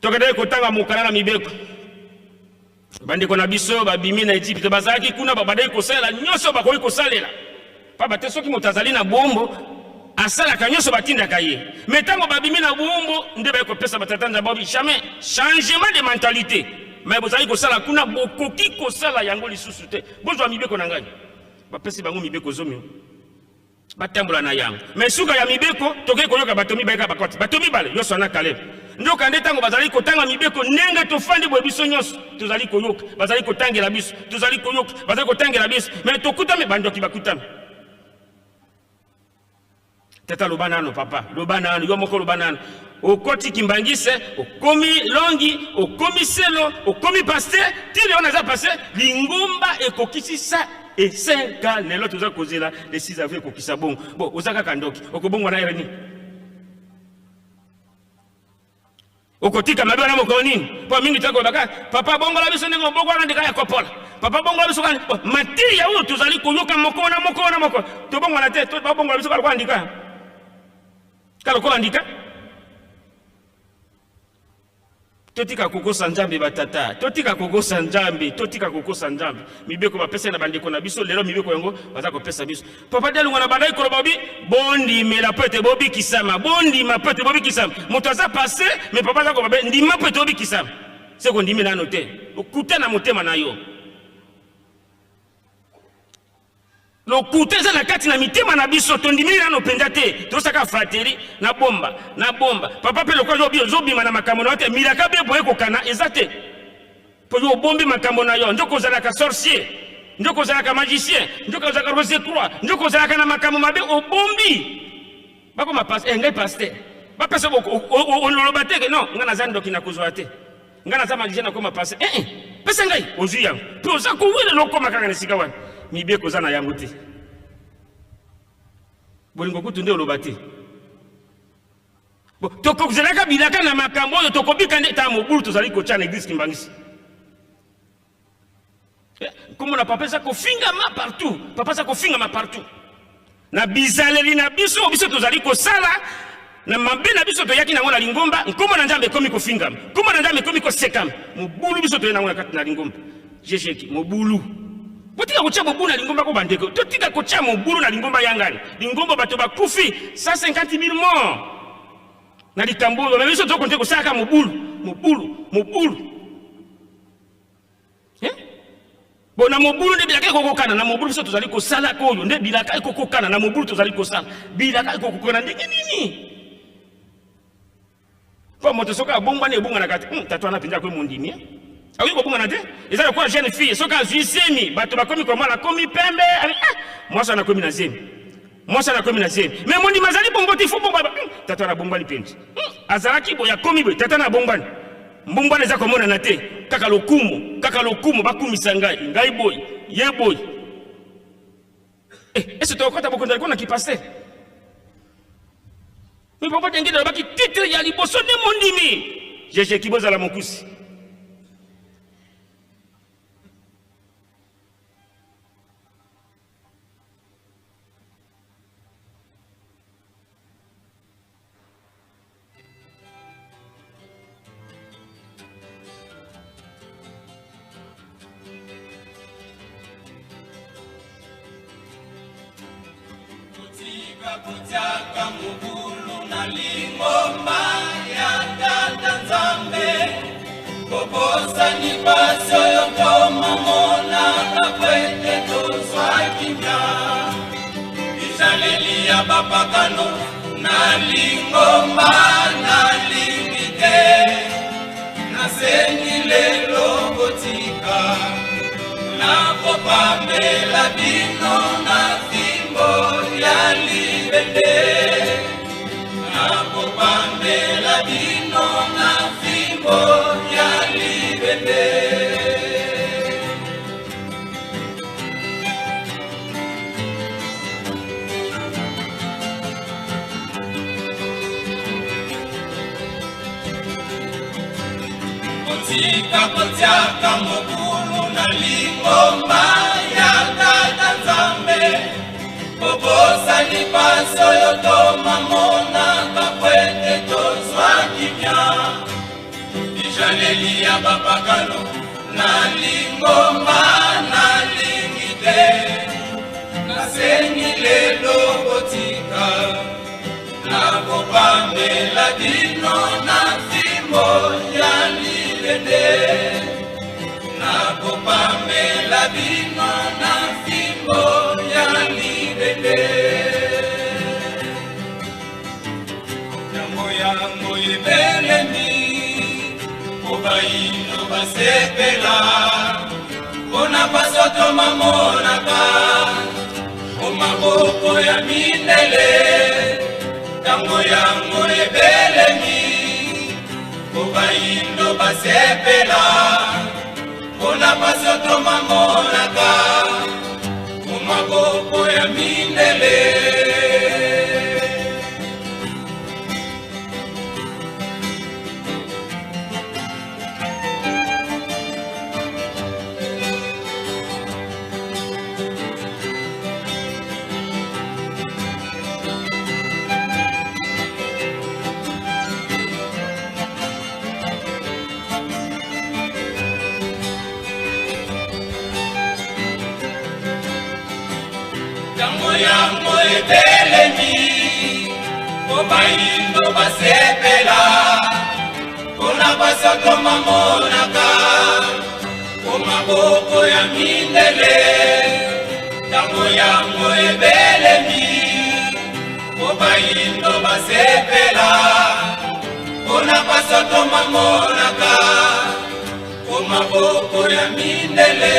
Tokende kotanga mukala na mibeko. Bandeko na biso babimi na Egypte bazalaki kuna babadai kosala nyonso bakoki kosalela. Pa bate soki motazali na bombo asala ka nyonso batindaka ye. Metango babimi na bombo nde ba kopesa batatanda babi jamais changement de mentalité. Mais bozali kosala kuna bokoki kosala yango lisusu te. Bozwa mibeko na ngai. Bapesi bango mibeko zomi. Batambola na yango. Mais suka ya mibeko toke koyoka batomi baika bakoti. Batomi bale yoso na Caleb. Ndoka ndetango bazali kotanga mibeko nenga tofandi bo biso nyonso tozali koyoka. Bazali kotangela biso, tozali koyoka, bazali kotangela biso. Mais tokutame bandoki bakutame. Tata lobanano papa, lobanano yo moko lobanano. Okoti kimbangise, okomi longi, okomi selo, okomi pasteur, tile on a passé lingomba ekokisi sa et 5 ans lelo toza kozela le 6 avril kokisa bon. Bon, ozaka kandoki, okobongo na ereni. Okotika mabe na moko nini? Po mingi tako baka, papa bongo la biso ndenge bongo na ndika ya kopola. Papa bongo la biso kan mati ya uyo tozali koyoka moko na moko na moko. To bongo na te, to bongo la biso kwa ndika. Kalo ko ndika? Totika kokosa nzambe batata, totika kokosa nzambe, totika kokosa nzambe. Mibeko bapesa na bandeko na biso lelo mibeko yango baza kopesa biso. Papa delu ngana bandai ko bobi bondi me la pete bobi kisama, bondi ma pete bobi kisama. Moto aza passé mais papa za ko babe ndima pete bobi kisama. C'est qu'on dit mais na noté. Okuta na motema na yo. Lokuteza na kati na mitema na biso tondimini na nopenda te tosaka frateri na bomba papa pe lokwa zobi mana makambo na te milaka be boye kokana ezate po yo bombi makambo na yo ndoko zala ka sorcier ndoko zala ka magicien ndoko zala ka rose croix ndoko zala ka na makambo mabe obombi bako mapas ngai pasteur ba pesa on lobate non ngana zando kina kuzwa te ngana za magicien na koma pasteur pesa ngai ozuya po za ko wele lokoma kanga nisika wana mibeko zana yango te bolingo kutunde olobate bo tokozelaka bilaka na makambo oyo tokobika nde ta mobulu tozali kocha na église kimbangisi comme na papa za kofinga ma partout na bizaleri na biso tozali kosala na mabe na biso toyaki na ngona lingomba nkomo na nzambe komi kofinga nkomo na nzambe komi kosekam mobulu biso toyena ngona kati na lingomba jesheki mobulu Botika kocha mobulu na lingomba ko bandeko. Totika kocha mobulu na lingomba yangani. Lingomba bato bakufi 150,000 morts. Na litambo na biso tokonte ko saka mobulu. Bona mobulu nde bilaka kokokana na mobulu biso tozali ko sala ko yo nde bilaka kokokana na mobulu tozali ko sala. Bilaka kokokana ndenge nini? Kwa moto soka bongwa ne bonga na kati. Tatwana pinja ko mondimia. Awi ko bongana te ezala kwa jeune fille soka zuisemi bato bakomi ko mala komi pembe moi ça na komi na zemi mais mondi mazali bongo ti fubo baba tata na bongwa lipendi azalaki boya komi boy tata na bongwana mbongwana za komona na te kaka lokumu bakumisa ngai boy ye boy est-ce to kota boko ndaliko na ki passer mais papa tengela baki titre ya liboso de mondimi jeje kiboza la mokusi Kutiaka mugulu na lingomba ya tata nzambe Kokosa ni baso yoto mamona kakwete tozwa kimya Ishaleli ya bapakano na lingomba na limite Na seni lelo kotika Na kopamela dino na fimbo ya libende Na kopamela dino na fimbo ya libende Kotiaka mokulu na lingomba ya tata nzambe Kokosa ni paso yoto mamona kakwete tozwa kimya Jaleli ya bapakano na lingomba na lingite nasengi lelo botika na kopamela dino na fimbo ya lilende na kopamela dino na fimbo ya lilende yango ibelemi kobaino basepela kona pasoto mamonaka omaboko ya mindele tango yango ebelemi kobaino basepela kona pasoto mamonaka omaboko ya mindele yango ebelemi kobaino basepela kona basoto mamonaka komaboko ya mindele tango yango ebelemi kobaino basepela kona basoto mamonaka komaboko ya mindele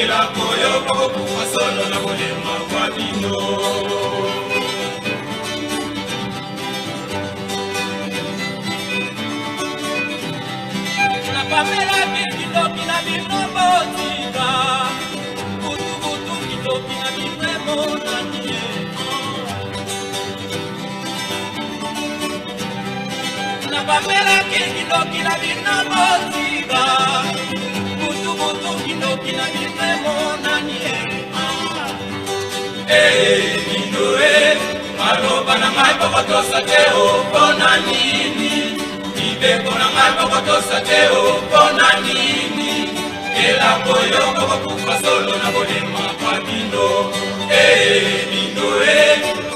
Ela koyo kwa kufa solo na napamelaki kindoki na bino boziba butu kindoki na bino emonani bino maloba na ngai pokotosa te opona nini mibeko na ngai pokotosa te opona nini elako yo kokokufa solo na bolema kwa bino bino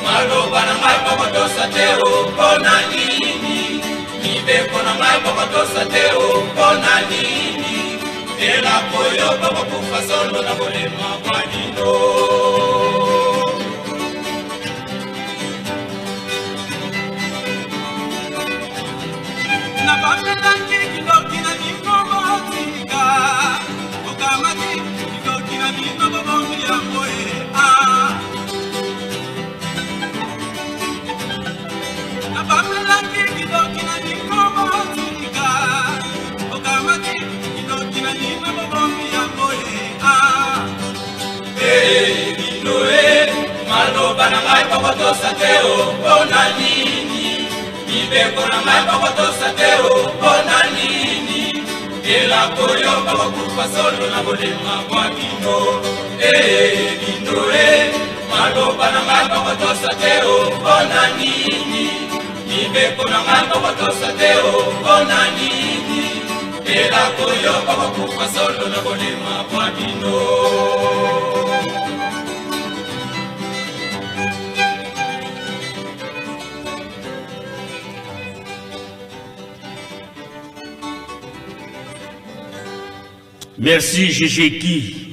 maloba na ngai pokotosa te opona nini mibeko na ngai pokotosa te opona nini elako yo kokokufa solo na bolema kwa bino napamelaki kindoki na bino botika okamaki kindoki na bino bobongi yango napamelaki kindoki na bino botika okamaki kindoki na bino bobongi yango bino maloba na ngai pokotosa te opona nini mibeko na ngai pokotosa te opona nini elako yo pokokufa solo na bolema kwa bino bino maloba na ngai pokotosa te opona nini mibeko na ngai pokotosa te opona nini elako yo pokokufa solo na bolema kwa bino Merci Jéjéki.